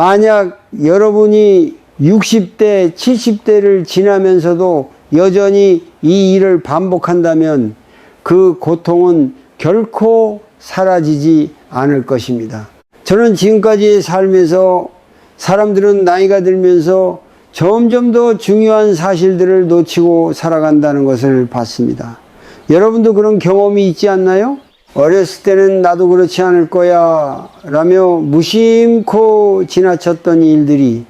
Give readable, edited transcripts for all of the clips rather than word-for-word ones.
만약 여러분이 60대, 70대를 지나면서도 여전히 이 일을 반복한다면 그 고통은 결코 사라지지 않을 것입니다. 저는 지금까지 살면서 사람들은 나이가 들면서 점점 더 중요한 사실들을 놓치고 살아간다는 것을 봤습니다. 여러분도 그런 경험이 있지 않나요? 어렸을 때는 나도 그렇지 않을 거야 라며 무심코 지나쳤던 일들이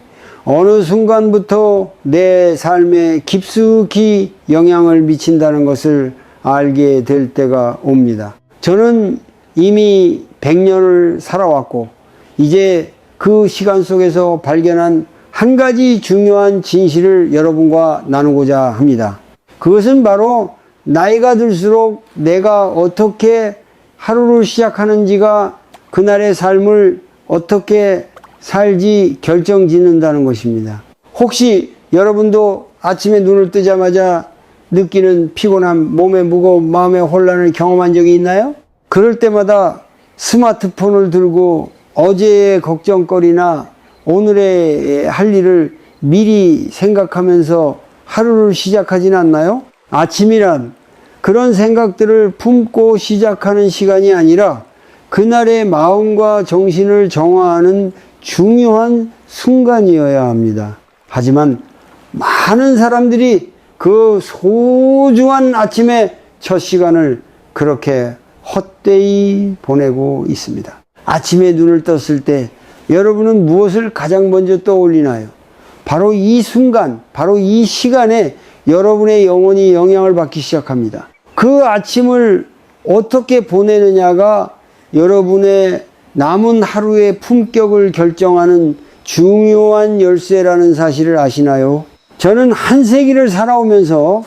어느 순간부터 내 삶에 깊숙이 영향을 미친다는 것을 알게 될 때가 옵니다. 저는 이미 100년을 살아왔고 이제 그 시간 속에서 발견한 한 가지 중요한 진실을 여러분과 나누고자 합니다. 그것은 바로 나이가 들수록 내가 어떻게 하루를 시작하는지가 그날의 삶을 어떻게 살지 결정짓는다는 것입니다. 혹시 여러분도 아침에 눈을 뜨자마자 느끼는 피곤함, 몸의 무거움, 마음의 혼란을 경험한 적이 있나요? 그럴 때마다 스마트폰을 들고 어제의 걱정거리나 오늘의 할 일을 미리 생각하면서 하루를 시작하진 않나요? 아침이란 그런 생각들을 품고 시작하는 시간이 아니라 그날의 마음과 정신을 정화하는 중요한 순간이어야 합니다. 하지만 많은 사람들이 그 소중한 아침의 첫 시간을 그렇게 헛되이 보내고 있습니다. 아침에 눈을 떴을 때 여러분은 무엇을 가장 먼저 떠올리나요? 바로 이 순간, 바로 이 시간에 여러분의 영혼이 영향을 받기 시작합니다. 그 아침을 어떻게 보내느냐가 여러분의 남은 하루의 품격을 결정하는 중요한 열쇠라는 사실을 아시나요? 저는 한 세기를 살아오면서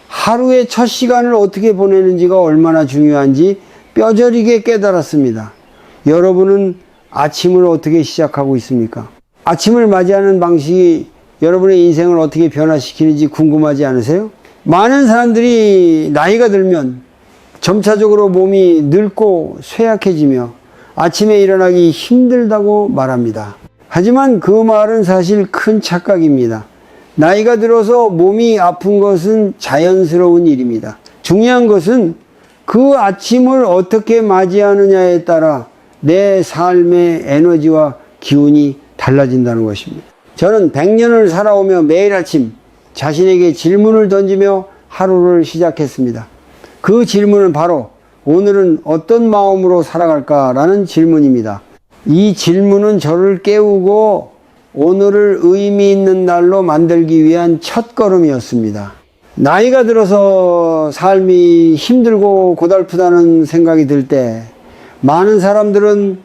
하루의 첫 시간을 어떻게 보내는지가 얼마나 중요한지 뼈저리게 깨달았습니다. 여러분은 아침을 어떻게 시작하고 있습니까? 아침을 맞이하는 방식이 여러분의 인생을 어떻게 변화시키는지 궁금하지 않으세요? 많은 사람들이 나이가 들면 점차적으로 몸이 늙고 쇠약해지며 아침에 일어나기 힘들다고 말합니다. 하지만 그 말은 사실 큰 착각입니다. 나이가 들어서 몸이 아픈 것은 자연스러운 일입니다. 중요한 것은 그 아침을 어떻게 맞이하느냐에 따라 내 삶의 에너지와 기운이 달라진다는 것입니다. 저는 100년을 살아오며 매일 아침 자신에게 질문을 던지며 하루를 시작했습니다. 그 질문은 바로 오늘은 어떤 마음으로 살아갈까라는 질문입니다. 이 질문은 저를 깨우고 오늘을 의미 있는 날로 만들기 위한 첫걸음이었습니다. 나이가 들어서 삶이 힘들고 고달프다는 생각이 들 때 많은 사람들은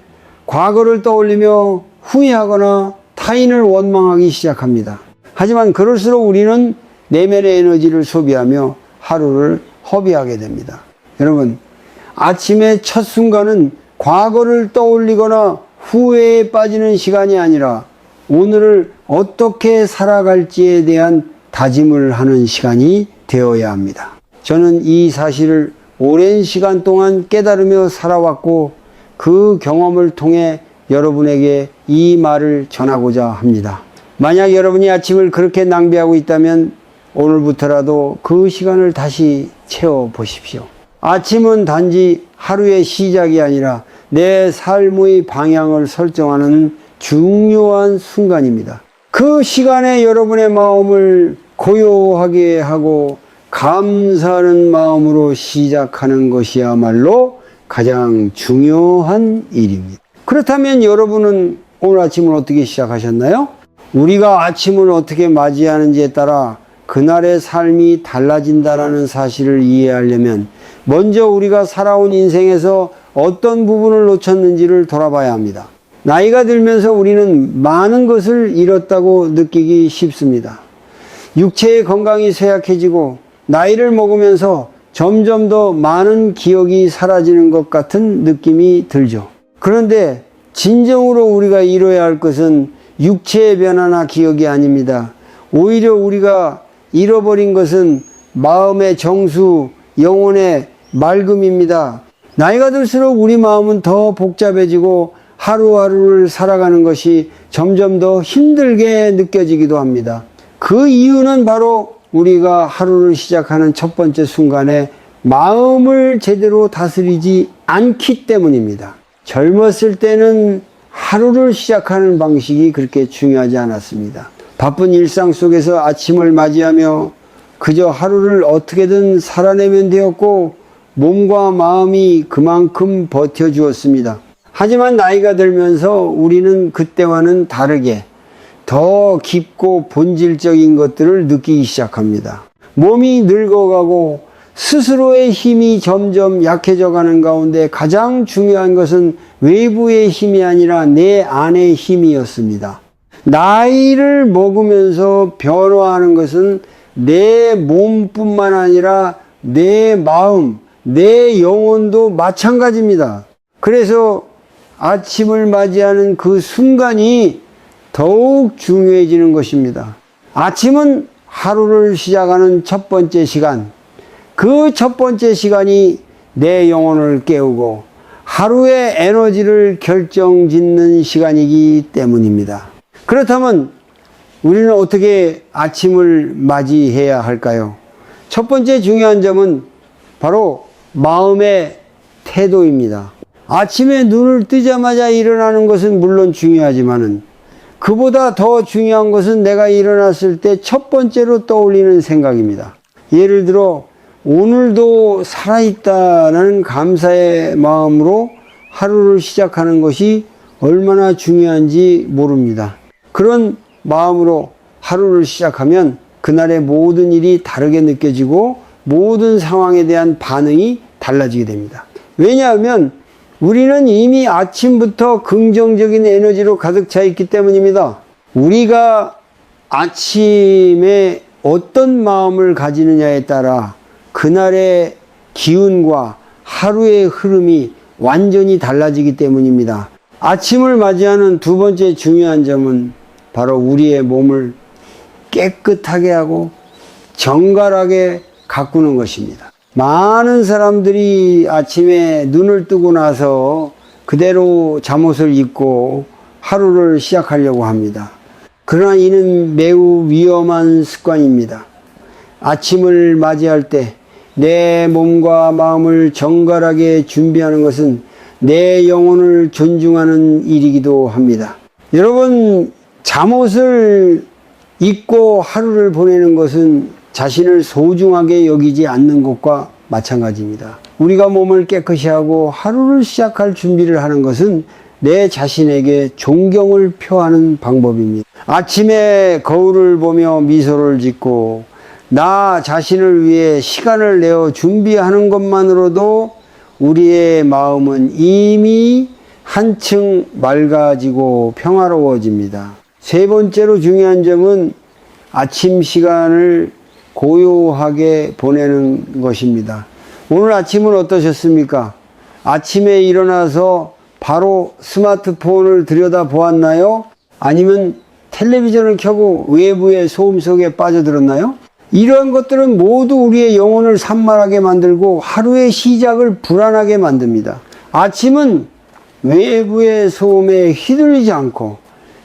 과거를 떠올리며 후회하거나 타인을 원망하기 시작합니다. 하지만 그럴수록 우리는 내면의 에너지를 소비하며 하루를 허비하게 됩니다. 여러분, 아침의 첫 순간은 과거를 떠올리거나 후회에 빠지는 시간이 아니라 오늘을 어떻게 살아갈지에 대한 다짐을 하는 시간이 되어야 합니다. 저는 이 사실을 오랜 시간 동안 깨달으며 살아왔고 그 경험을 통해 여러분에게 이 말을 전하고자 합니다. 만약 여러분이 아침을 그렇게 낭비하고 있다면 오늘부터라도 그 시간을 다시 채워보십시오. 아침은 단지 하루의 시작이 아니라 내 삶의 방향을 설정하는 중요한 순간입니다. 그 시간에 여러분의 마음을 고요하게 하고 감사하는 마음으로 시작하는 것이야말로 가장 중요한 일입니다. 그렇다면 여러분은 오늘 아침을 어떻게 시작하셨나요? 우리가 아침을 어떻게 맞이하는지에 따라 그날의 삶이 달라진다는 사실을 이해하려면 먼저 우리가 살아온 인생에서 어떤 부분을 놓쳤는지를 돌아봐야 합니다. 나이가 들면서 우리는 많은 것을 잃었다고 느끼기 쉽습니다. 육체의 건강이 쇠약해지고 나이를 먹으면서 점점 더 많은 기억이 사라지는 것 같은 느낌이 들죠. 그런데 진정으로 우리가 이뤄야 할 것은 육체의 변화나 기억이 아닙니다. 오히려 우리가 잃어버린 것은 마음의 정수, 영혼의 맑음입니다. 나이가 들수록 우리 마음은 더 복잡해지고 하루하루를 살아가는 것이 점점 더 힘들게 느껴지기도 합니다. 그 이유는 바로 우리가 하루를 시작하는 첫 번째 순간에 마음을 제대로 다스리지 않기 때문입니다. 젊었을 때는 하루를 시작하는 방식이 그렇게 중요하지 않았습니다. 바쁜 일상 속에서 아침을 맞이하며 그저 하루를 어떻게든 살아내면 되었고 몸과 마음이 그만큼 버텨주었습니다. 하지만 나이가 들면서 우리는 그때와는 다르게 더 깊고 본질적인 것들을 느끼기 시작합니다. 몸이 늙어가고 스스로의 힘이 점점 약해져 가는 가운데 가장 중요한 것은 외부의 힘이 아니라 내 안의 힘이었습니다. 나이를 먹으면서 변화하는 것은 내 몸뿐만 아니라 내 마음, 내 영혼도 마찬가지입니다. 그래서 아침을 맞이하는 그 순간이 더욱 중요해지는 것입니다. 아침은 하루를 시작하는 첫 번째 시간, 그 첫 번째 시간이 내 영혼을 깨우고 하루의 에너지를 결정짓는 시간이기 때문입니다. 그렇다면 우리는 어떻게 아침을 맞이해야 할까요? 첫 번째 중요한 점은 바로 마음의 태도입니다. 아침에 눈을 뜨자마자 일어나는 것은 물론 중요하지만은 그보다 더 중요한 것은 내가 일어났을 때 첫 번째로 떠올리는 생각입니다. 예를 들어 오늘도 살아있다는 감사의 마음으로 하루를 시작하는 것이 얼마나 중요한지 모릅니다. 그런 마음으로 하루를 시작하면 그날의 모든 일이 다르게 느껴지고 모든 상황에 대한 반응이 달라지게 됩니다. 왜냐하면 우리는 이미 아침부터 긍정적인 에너지로 가득 차 있기 때문입니다. 우리가 아침에 어떤 마음을 가지느냐에 따라 그날의 기운과 하루의 흐름이 완전히 달라지기 때문입니다. 아침을 맞이하는 두 번째 중요한 점은 바로 우리의 몸을 깨끗하게 하고 정갈하게 가꾸는 것입니다. 많은 사람들이 아침에 눈을 뜨고 나서 그대로 잠옷을 입고 하루를 시작하려고 합니다. 그러나 이는 매우 위험한 습관입니다. 아침을 맞이할 때 내 몸과 마음을 정갈하게 준비하는 것은 내 영혼을 존중하는 일이기도 합니다. 여러분, 잠옷을 입고 하루를 보내는 것은 자신을 소중하게 여기지 않는 것과 마찬가지입니다. 우리가 몸을 깨끗이 하고 하루를 시작할 준비를 하는 것은 내 자신에게 존경을 표하는 방법입니다. 아침에 거울을 보며 미소를 짓고 나 자신을 위해 시간을 내어 준비하는 것만으로도 우리의 마음은 이미 한층 맑아지고 평화로워집니다. 세 번째로 중요한 점은 아침 시간을 고요하게 보내는 것입니다. 오늘 아침은 어떠셨습니까? 아침에 일어나서 바로 스마트폰을 들여다보았나요? 아니면 텔레비전을 켜고 외부의 소음 속에 빠져들었나요? 이러한 것들은 모두 우리의 영혼을 산만하게 만들고 하루의 시작을 불안하게 만듭니다. 아침은 외부의 소음에 휘둘리지 않고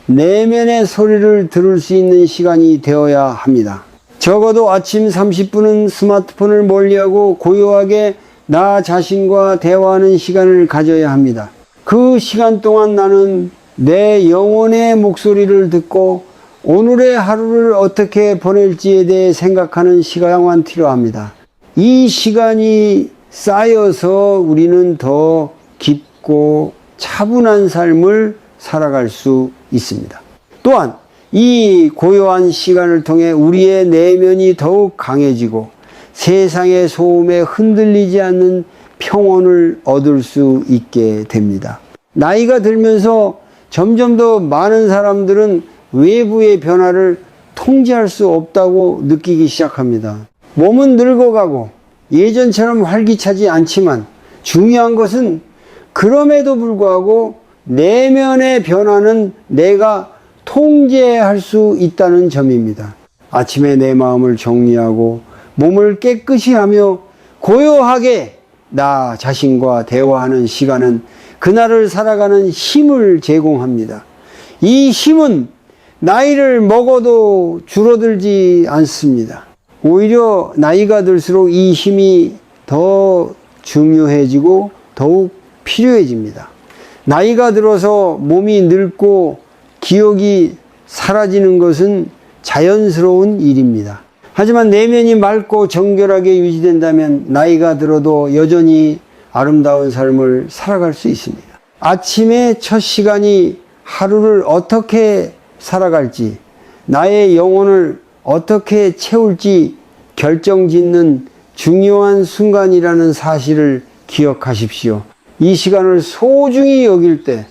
내면의 소리를 들을 수 있는 시간이 되어야 합니다. 적어도 아침 30분은 스마트폰을 멀리하고 고요하게 나 자신과 대화하는 시간을 가져야 합니다. 그 시간 동안 나는 내 영혼의 목소리를 듣고 오늘의 하루를 어떻게 보낼지에 대해 생각하는 시간만 필요합니다. 이 시간이 쌓여서 우리는 더 깊고 차분한 삶을 살아갈 수 있습니다. 또한 이 고요한 시간을 통해 우리의 내면이 더욱 강해지고 세상의 소음에 흔들리지 않는 평온을 얻을 수 있게 됩니다. 나이가 들면서 점점 더 많은 사람들은 외부의 변화를 통제할 수 없다고 느끼기 시작합니다. 몸은 늙어가고 예전처럼 활기차지 않지만 중요한 것은 그럼에도 불구하고 내면의 변화는 내가 통제할 수 있다는 점입니다. 아침에 내 마음을 정리하고 몸을 깨끗이 하며 고요하게 나 자신과 대화하는 시간은 그날을 살아가는 힘을 제공합니다. 이 힘은 나이를 먹어도 줄어들지 않습니다. 오히려 나이가 들수록 이 힘이 더 중요해지고 더욱 필요해집니다. 나이가 들어서 몸이 늙고 기억이 사라지는 것은 자연스러운 일입니다. 하지만 내면이 맑고 정결하게 유지된다면 나이가 들어도 여전히 아름다운 삶을 살아갈 수 있습니다. 아침의 첫 시간이 하루를 어떻게 살아갈지, 나의 영혼을 어떻게 채울지 결정짓는 중요한 순간이라는 사실을 기억하십시오. 이 시간을 소중히 여길 때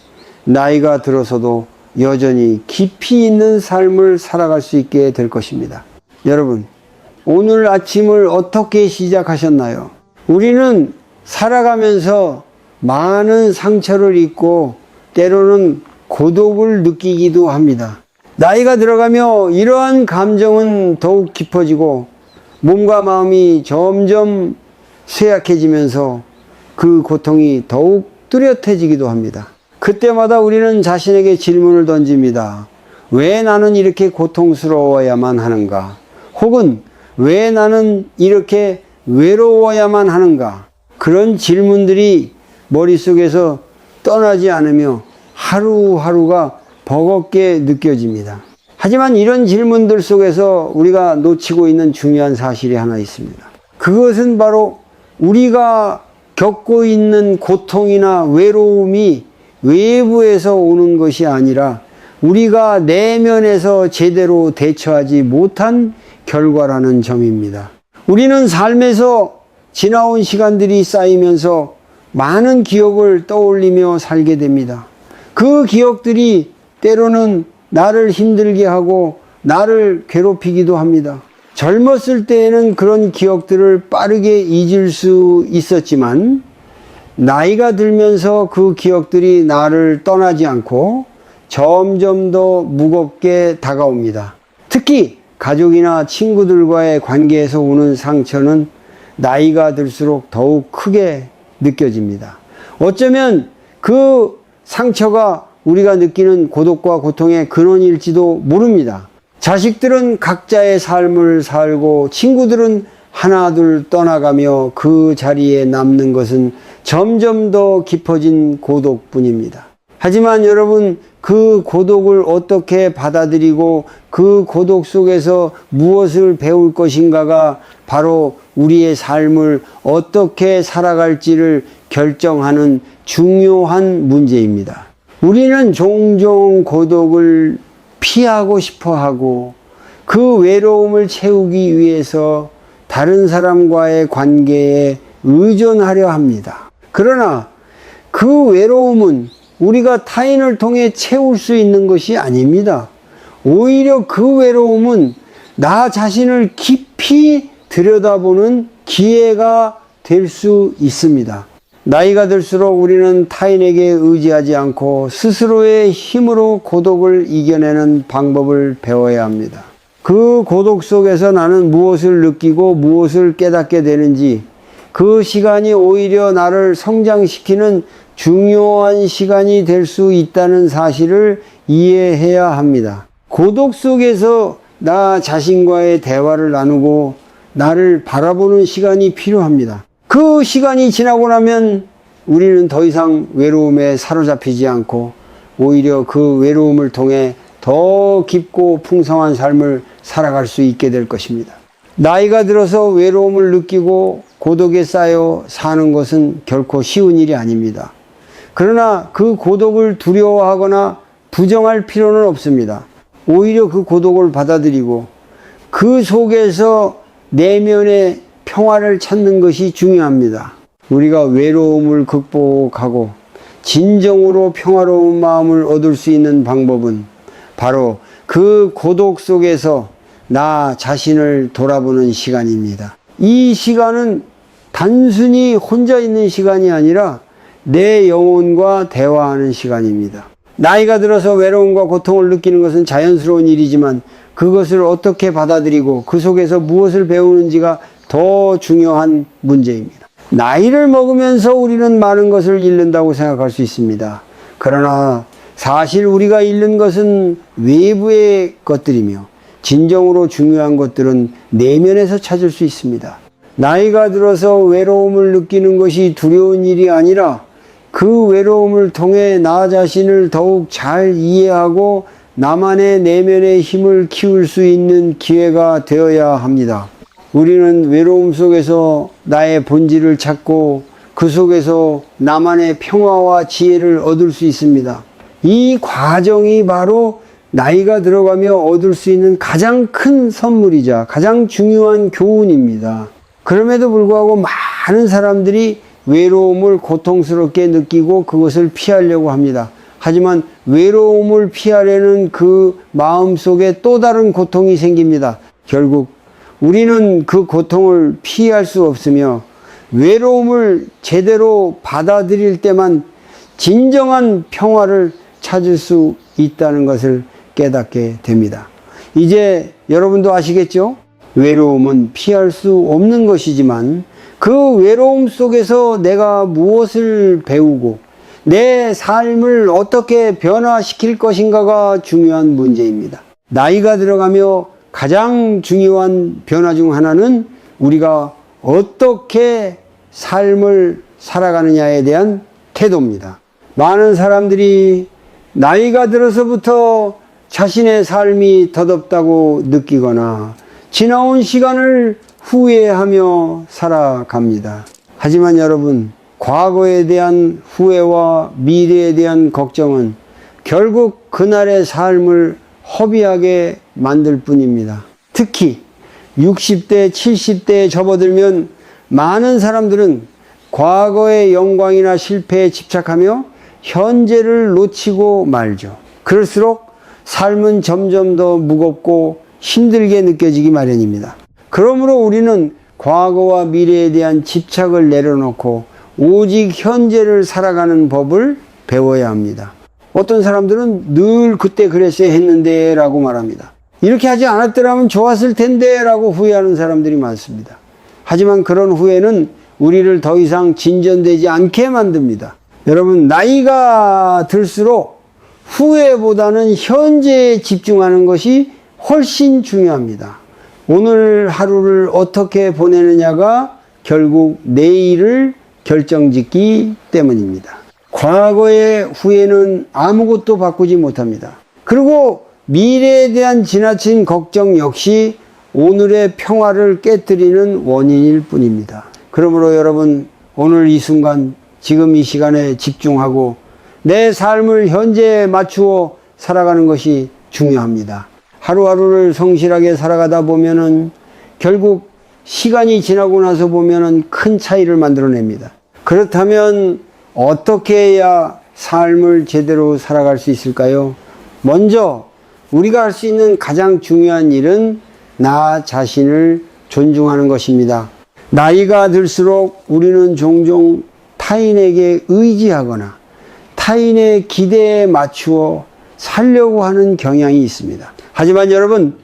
나이가 들어서도 여전히 깊이 있는 삶을 살아갈 수 있게 될 것입니다. 여러분, 오늘 아침을 어떻게 시작하셨나요? 우리는 살아가면서 많은 상처를 입고 때로는 고독을 느끼기도 합니다. 나이가 들어가며 이러한 감정은 더욱 깊어지고 몸과 마음이 점점 쇠약해지면서 그 고통이 더욱 뚜렷해지기도 합니다. 그때마다 우리는 자신에게 질문을 던집니다. 왜 나는 이렇게 고통스러워야만 하는가? 혹은 왜 나는 이렇게 외로워야만 하는가? 그런 질문들이 머릿속에서 떠나지 않으며 하루하루가 버겁게 느껴집니다. 하지만 이런 질문들 속에서 우리가 놓치고 있는 중요한 사실이 하나 있습니다. 그것은 바로 우리가 겪고 있는 고통이나 외로움이 외부에서 오는 것이 아니라 우리가 내면에서 제대로 대처하지 못한 결과라는 점입니다. 우리는 삶에서 지나온 시간들이 쌓이면서 많은 기억을 떠올리며 살게 됩니다. 그 기억들이 때로는 나를 힘들게 하고 나를 괴롭히기도 합니다. 젊었을 때에는 그런 기억들을 빠르게 잊을 수 있었지만 나이가 들면서 그 기억들이 나를 떠나지 않고 점점 더 무겁게 다가옵니다. 특히 가족이나 친구들과의 관계에서 오는 상처는 나이가 들수록 더욱 크게 느껴집니다. 어쩌면 그 상처가 우리가 느끼는 고독과 고통의 근원일지도 모릅니다. 자식들은 각자의 삶을 살고 친구들은 하나둘 떠나가며 그 자리에 남는 것은 점점 더 깊어진 고독뿐입니다. 하지만 여러분, 그 고독을 어떻게 받아들이고 그 고독 속에서 무엇을 배울 것인가가 바로 우리의 삶을 어떻게 살아갈지를 결정하는 중요한 문제입니다. 우리는 종종 고독을 피하고 싶어 하고 그 외로움을 채우기 위해서 다른 사람과의 관계에 의존하려 합니다. 그러나 그 외로움은 우리가 타인을 통해 채울 수 있는 것이 아닙니다. 오히려 그 외로움은 나 자신을 깊이 들여다보는 기회가 될 수 있습니다. 나이가 들수록 우리는 타인에게 의지하지 않고 스스로의 힘으로 고독을 이겨내는 방법을 배워야 합니다. 그 고독 속에서 나는 무엇을 느끼고 무엇을 깨닫게 되는지, 그 시간이 오히려 나를 성장시키는 중요한 시간이 될 수 있다는 사실을 이해해야 합니다. 고독 속에서 나 자신과의 대화를 나누고 나를 바라보는 시간이 필요합니다. 그 시간이 지나고 나면 우리는 더 이상 외로움에 사로잡히지 않고 오히려 그 외로움을 통해 더 깊고 풍성한 삶을 살아갈 수 있게 될 것입니다. 나이가 들어서 외로움을 느끼고 고독에 쌓여 사는 것은 결코 쉬운 일이 아닙니다. 그러나 그 고독을 두려워하거나 부정할 필요는 없습니다. 오히려 그 고독을 받아들이고 그 속에서 내면의 평화를 찾는 것이 중요합니다. 우리가 외로움을 극복하고 진정으로 평화로운 마음을 얻을 수 있는 방법은 바로 그 고독 속에서 나 자신을 돌아보는 시간입니다. 이 시간은 단순히 혼자 있는 시간이 아니라 내 영혼과 대화하는 시간입니다. 나이가 들어서 외로움과 고통을 느끼는 것은 자연스러운 일이지만 그것을 어떻게 받아들이고 그 속에서 무엇을 배우는지가 더 중요한 문제입니다. 나이를 먹으면서 우리는 많은 것을 잃는다고 생각할 수 있습니다. 그러나 사실 우리가 잃는 것은 외부의 것들이며 진정으로 중요한 것들은 내면에서 찾을 수 있습니다. 나이가 들어서 외로움을 느끼는 것이 두려운 일이 아니라 그 외로움을 통해 나 자신을 더욱 잘 이해하고 나만의 내면의 힘을 키울 수 있는 기회가 되어야 합니다. 우리는 외로움 속에서 나의 본질을 찾고 그 속에서 나만의 평화와 지혜를 얻을 수 있습니다. 이 과정이 바로 나이가 들어가며 얻을 수 있는 가장 큰 선물이자 가장 중요한 교훈입니다. 그럼에도 불구하고 많은 사람들이 외로움을 고통스럽게 느끼고 그것을 피하려고 합니다. 하지만 외로움을 피하려는 그 마음 속에 또 다른 고통이 생깁니다. 결국 우리는 그 고통을 피할 수 없으며 외로움을 제대로 받아들일 때만 진정한 평화를 찾을 수 있다는 것을 깨닫게 됩니다. 이제 여러분도 아시겠죠? 외로움은 피할 수 없는 것이지만 그 외로움 속에서 내가 무엇을 배우고 내 삶을 어떻게 변화시킬 것인가가 중요한 문제입니다. 나이가 들어가며 가장 중요한 변화 중 하나는 우리가 어떻게 삶을 살아가느냐에 대한 태도입니다. 많은 사람들이 나이가 들어서부터 자신의 삶이 덧없다고 느끼거나 지나온 시간을 후회하며 살아갑니다. 하지만 여러분, 과거에 대한 후회와 미래에 대한 걱정은 결국 그날의 삶을 허비하게 만들 뿐입니다. 특히 60대, 70대에 접어들면 많은 사람들은 과거의 영광이나 실패에 집착하며 현재를 놓치고 말죠. 그럴수록 삶은 점점 더 무겁고 힘들게 느껴지기 마련입니다. 그러므로 우리는 과거와 미래에 대한 집착을 내려놓고 오직 현재를 살아가는 법을 배워야 합니다. 어떤 사람들은 늘 그때 그랬어야 했는데 라고 말합니다. 이렇게 하지 않았더라면 좋았을 텐데 라고 후회하는 사람들이 많습니다. 하지만 그런 후회는 우리를 더 이상 진전되지 않게 만듭니다. 여러분, 나이가 들수록 후회보다는 현재에 집중하는 것이 훨씬 중요합니다. 오늘 하루를 어떻게 보내느냐가 결국 내일을 결정짓기 때문입니다. 과거의 후회는 아무것도 바꾸지 못합니다. 그리고 미래에 대한 지나친 걱정 역시 오늘의 평화를 깨뜨리는 원인일 뿐입니다. 그러므로 여러분, 오늘 이 순간, 지금 이 시간에 집중하고 내 삶을 현재에 맞추어 살아가는 것이 중요합니다. 하루하루를 성실하게 살아가다 보면은 결국 시간이 지나고 나서 보면은 큰 차이를 만들어냅니다. 그렇다면 어떻게 해야 삶을 제대로 살아갈 수 있을까요? 먼저 우리가 할 수 있는 가장 중요한 일은 나 자신을 존중하는 것입니다. 나이가 들수록 우리는 종종 타인에게 의지하거나 타인의 기대에 맞추어 살려고 하는 경향이 있습니다. 하지만 여러분,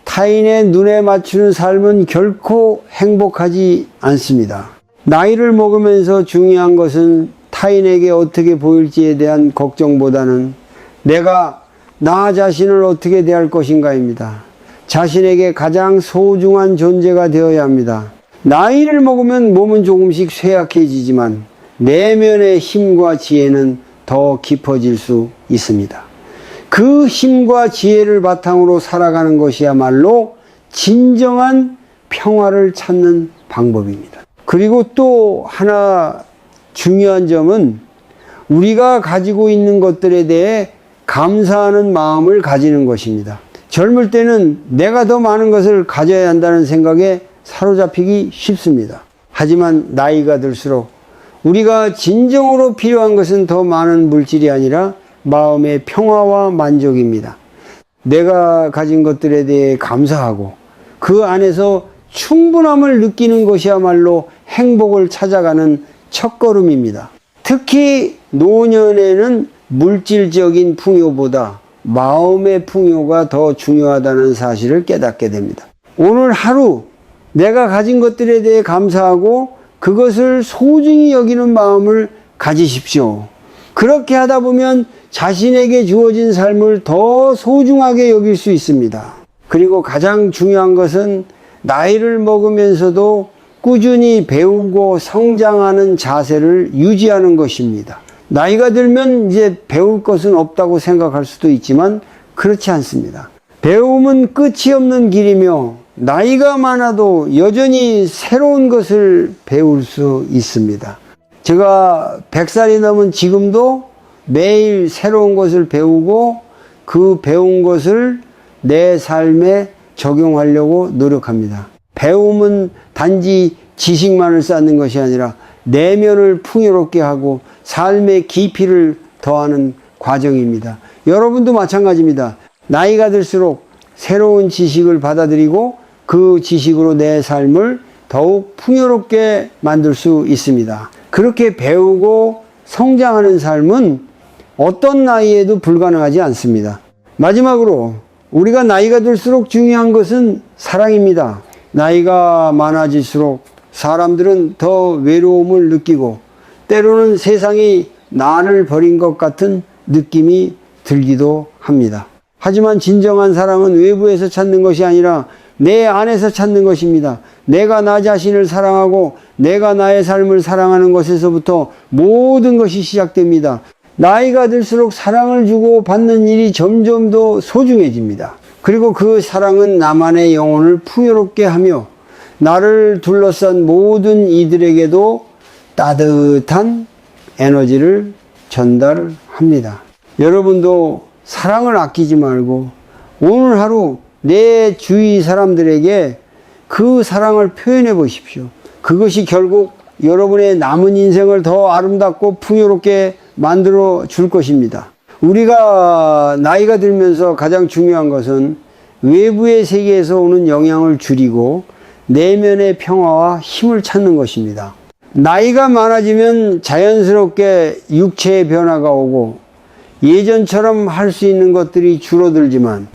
타인의 눈에 맞추는 삶은 결코 행복하지 않습니다. 나이를 먹으면서 중요한 것은 타인에게 어떻게 보일지에 대한 걱정보다는 내가 나 자신을 어떻게 대할 것인가입니다. 자신에게 가장 소중한 존재가 되어야 합니다. 나이를 먹으면 몸은 조금씩 쇠약해지지만 내면의 힘과 지혜는 더 깊어질 수 있습니다. 그 힘과 지혜를 바탕으로 살아가는 것이야말로 진정한 평화를 찾는 방법입니다. 그리고 또 하나 중요한 점은 우리가 가지고 있는 것들에 대해 감사하는 마음을 가지는 것입니다. 젊을 때는 내가 더 많은 것을 가져야 한다는 생각에 사로잡히기 쉽습니다. 하지만 나이가 들수록 우리가 진정으로 필요한 것은 더 많은 물질이 아니라 마음의 평화와 만족입니다. 내가 가진 것들에 대해 감사하고 그 안에서 충분함을 느끼는 것이야말로 행복을 찾아가는 첫걸음입니다. 특히 노년에는 물질적인 풍요보다 마음의 풍요가 더 중요하다는 사실을 깨닫게 됩니다. 오늘 하루 내가 가진 것들에 대해 감사하고 그것을 소중히 여기는 마음을 가지십시오. 그렇게 하다 보면 자신에게 주어진 삶을 더 소중하게 여길 수 있습니다. 그리고 가장 중요한 것은 나이를 먹으면서도 꾸준히 배우고 성장하는 자세를 유지하는 것입니다. 나이가 들면 이제 배울 것은 없다고 생각할 수도 있지만 그렇지 않습니다. 배움은 끝이 없는 길이며 나이가 많아도 여전히 새로운 것을 배울 수 있습니다. 제가 100살이 넘은 지금도 매일 새로운 것을 배우고 그 배운 것을 내 삶에 적용하려고 노력합니다. 배움은 단지 지식만을 쌓는 것이 아니라 내면을 풍요롭게 하고 삶의 깊이를 더하는 과정입니다. 여러분도 마찬가지입니다. 나이가 들수록 새로운 지식을 받아들이고 그 지식으로 내 삶을 더욱 풍요롭게 만들 수 있습니다. 그렇게 배우고 성장하는 삶은 어떤 나이에도 불가능하지 않습니다. 마지막으로 우리가 나이가 들수록 중요한 것은 사랑입니다. 나이가 많아질수록 사람들은 더 외로움을 느끼고 때로는 세상이 나를 버린 것 같은 느낌이 들기도 합니다. 하지만 진정한 사랑은 외부에서 찾는 것이 아니라 내 안에서 찾는 것입니다. 내가 나 자신을 사랑하고 내가 나의 삶을 사랑하는 것에서부터 모든 것이 시작됩니다. 나이가 들수록 사랑을 주고 받는 일이 점점 더 소중해집니다. 그리고 그 사랑은 나만의 영혼을 풍요롭게 하며 나를 둘러싼 모든 이들에게도 따뜻한 에너지를 전달합니다. 여러분도 사랑을 아끼지 말고 오늘 하루 내 주위 사람들에게 그 사랑을 표현해 보십시오. 그것이 결국 여러분의 남은 인생을 더 아름답고 풍요롭게 만들어 줄 것입니다. 우리가 나이가 들면서 가장 중요한 것은 외부의 세계에서 오는 영향을 줄이고 내면의 평화와 힘을 찾는 것입니다. 나이가 많아지면 자연스럽게 육체의 변화가 오고 예전처럼 할 수 있는 것들이 줄어들지만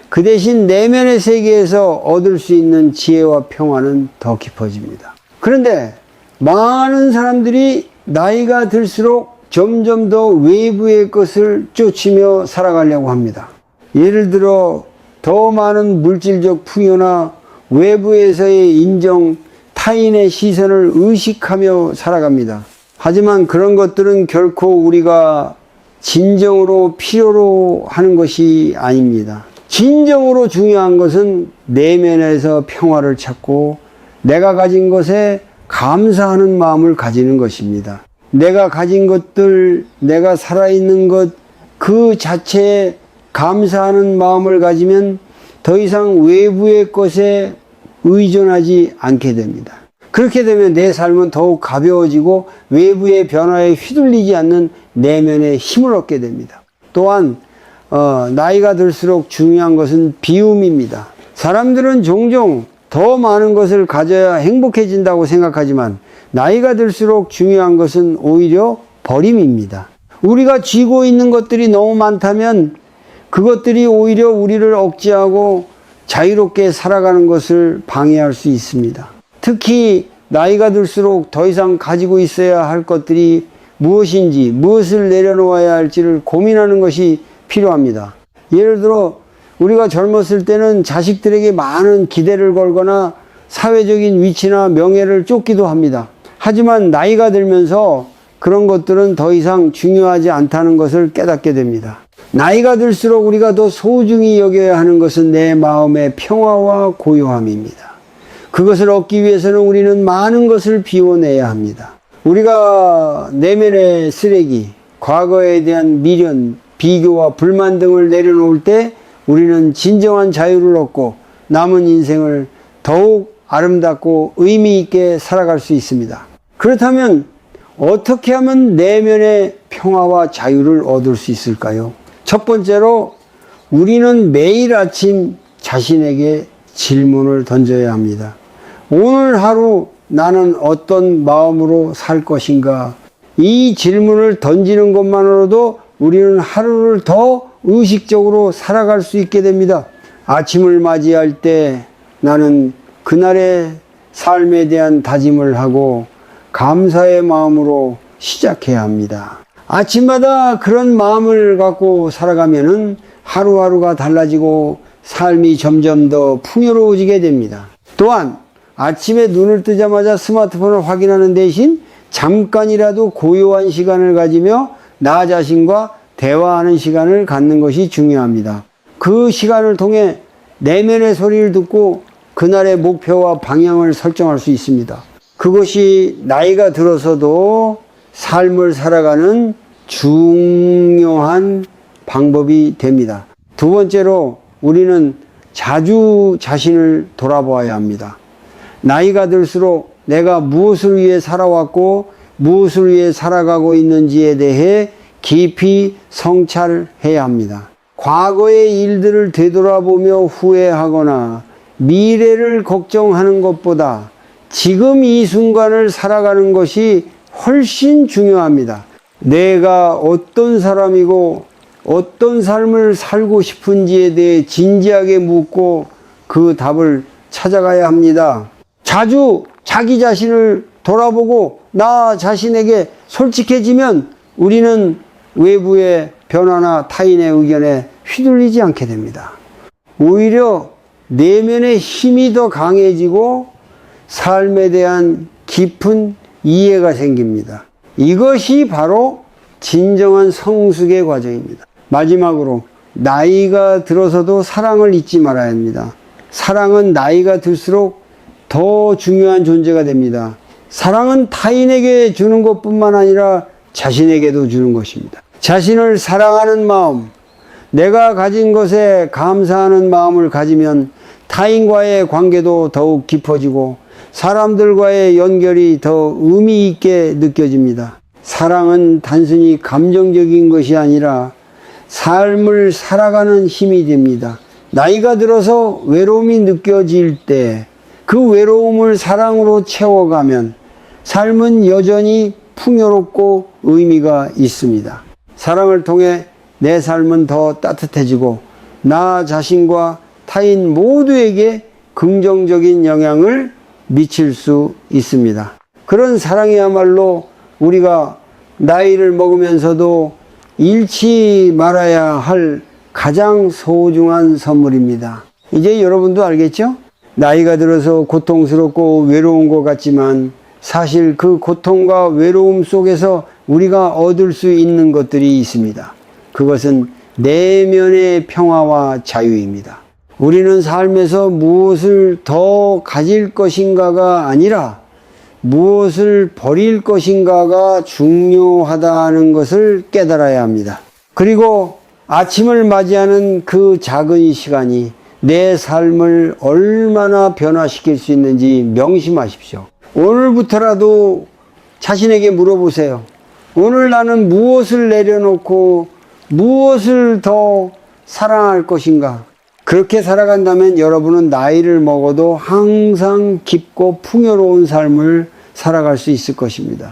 그 대신 내면의 세계에서 얻을 수 있는 지혜와 평화는 더 깊어집니다. 그런데 많은 사람들이 나이가 들수록 점점 더 외부의 것을 쫓으며 살아가려고 합니다. 예를 들어 더 많은 물질적 풍요나 외부에서의 인정, 타인의 시선을 의식하며 살아갑니다. 하지만 그런 것들은 결코 우리가 진정으로 필요로 하는 것이 아닙니다. 진정으로 중요한 것은 내면에서 평화를 찾고 내가 가진 것에 감사하는 마음을 가지는 것입니다. 내가 가진 것들, 내가 살아있는 것, 그 자체에 감사하는 마음을 가지면 더 이상 외부의 것에 의존하지 않게 됩니다. 그렇게 되면 내 삶은 더욱 가벼워지고 외부의 변화에 휘둘리지 않는 내면의 힘을 얻게 됩니다. 또한 나이가 들수록 중요한 것은 비움입니다. 사람들은 종종 더 많은 것을 가져야 행복해진다고 생각하지만 나이가 들수록 중요한 것은 오히려 버림입니다. 우리가 쥐고 있는 것들이 너무 많다면 그것들이 오히려 우리를 억제하고 자유롭게 살아가는 것을 방해할 수 있습니다. 특히 나이가 들수록 더 이상 가지고 있어야 할 것들이 무엇인지, 무엇을 내려놓아야 할지를 고민하는 것이 필요합니다. 예를 들어 우리가 젊었을 때는 자식들에게 많은 기대를 걸거나 사회적인 위치나 명예를 쫓기도 합니다. 하지만 나이가 들면서 그런 것들은 더 이상 중요하지 않다는 것을 깨닫게 됩니다. 나이가 들수록 우리가 더 소중히 여겨야 하는 것은 내 마음의 평화와 고요함입니다. 그것을 얻기 위해서는 우리는 많은 것을 비워내야 합니다. 우리가 내면의 쓰레기, 과거에 대한 미련, 비교와 불만 등을 내려놓을 때 우리는 진정한 자유를 얻고 남은 인생을 더욱 아름답고 의미 있게 살아갈 수 있습니다. 그렇다면 어떻게 하면 내면의 평화와 자유를 얻을 수 있을까요? 첫 번째로 우리는 매일 아침 자신에게 질문을 던져야 합니다. 오늘 하루 나는 어떤 마음으로 살 것인가? 이 질문을 던지는 것만으로도 우리는 하루를 더 의식적으로 살아갈 수 있게 됩니다. 아침을 맞이할 때 나는 그날의 삶에 대한 다짐을 하고 감사의 마음으로 시작해야 합니다. 아침마다 그런 마음을 갖고 살아가면은 하루하루가 달라지고 삶이 점점 더 풍요로워지게 됩니다. 또한 아침에 눈을 뜨자마자 스마트폰을 확인하는 대신 잠깐이라도 고요한 시간을 가지며 나 자신과 대화하는 시간을 갖는 것이 중요합니다. 그 시간을 통해 내면의 소리를 듣고 그날의 목표와 방향을 설정할 수 있습니다. 그것이 나이가 들어서도 삶을 살아가는 중요한 방법이 됩니다. 두 번째로 우리는 자주 자신을 돌아보아야 합니다. 나이가 들수록 내가 무엇을 위해 살아왔고 무엇을 위해 살아가고 있는지에 대해 깊이 성찰해야 합니다. 과거의 일들을 되돌아보며 후회하거나 미래를 걱정하는 것보다 지금 이 순간을 살아가는 것이 훨씬 중요합니다. 내가 어떤 사람이고 어떤 삶을 살고 싶은지에 대해 진지하게 묻고 그 답을 찾아가야 합니다. 자주 자기 자신을 돌아보고 나 자신에게 솔직해지면 우리는 외부의 변화나 타인의 의견에 휘둘리지 않게 됩니다. 오히려 내면의 힘이 더 강해지고 삶에 대한 깊은 이해가 생깁니다. 이것이 바로 진정한 성숙의 과정입니다. 마지막으로 나이가 들어서도 사랑을 잊지 말아야 합니다. 사랑은 나이가 들수록 더 중요한 존재가 됩니다. 사랑은 타인에게 주는 것뿐만 아니라 자신에게도 주는 것입니다. 자신을 사랑하는 마음, 내가 가진 것에 감사하는 마음을 가지면 타인과의 관계도 더욱 깊어지고 사람들과의 연결이 더 의미 있게 느껴집니다. 사랑은 단순히 감정적인 것이 아니라 삶을 살아가는 힘이 됩니다. 나이가 들어서 외로움이 느껴질 때 그 외로움을 사랑으로 채워가면 삶은 여전히 풍요롭고 의미가 있습니다. 사랑을 통해 내 삶은 더 따뜻해지고 나 자신과 타인 모두에게 긍정적인 영향을 미칠 수 있습니다. 그런 사랑이야말로 우리가 나이를 먹으면서도 잃지 말아야 할 가장 소중한 선물입니다. 이제 여러분도 알겠죠? 나이가 들어서 고통스럽고 외로운 것 같지만 사실 그 고통과 외로움 속에서 우리가 얻을 수 있는 것들이 있습니다. 그것은 내면의 평화와 자유입니다. 우리는 삶에서 무엇을 더 가질 것인가가 아니라 무엇을 버릴 것인가가 중요하다는 것을 깨달아야 합니다. 그리고 아침을 맞이하는 그 작은 시간이 내 삶을 얼마나 변화시킬 수 있는지 명심하십시오. 오늘부터라도 자신에게 물어보세요. 오늘 나는 무엇을 내려놓고 무엇을 더 사랑할 것인가? 그렇게 살아간다면 여러분은 나이를 먹어도 항상 깊고 풍요로운 삶을 살아갈 수 있을 것입니다.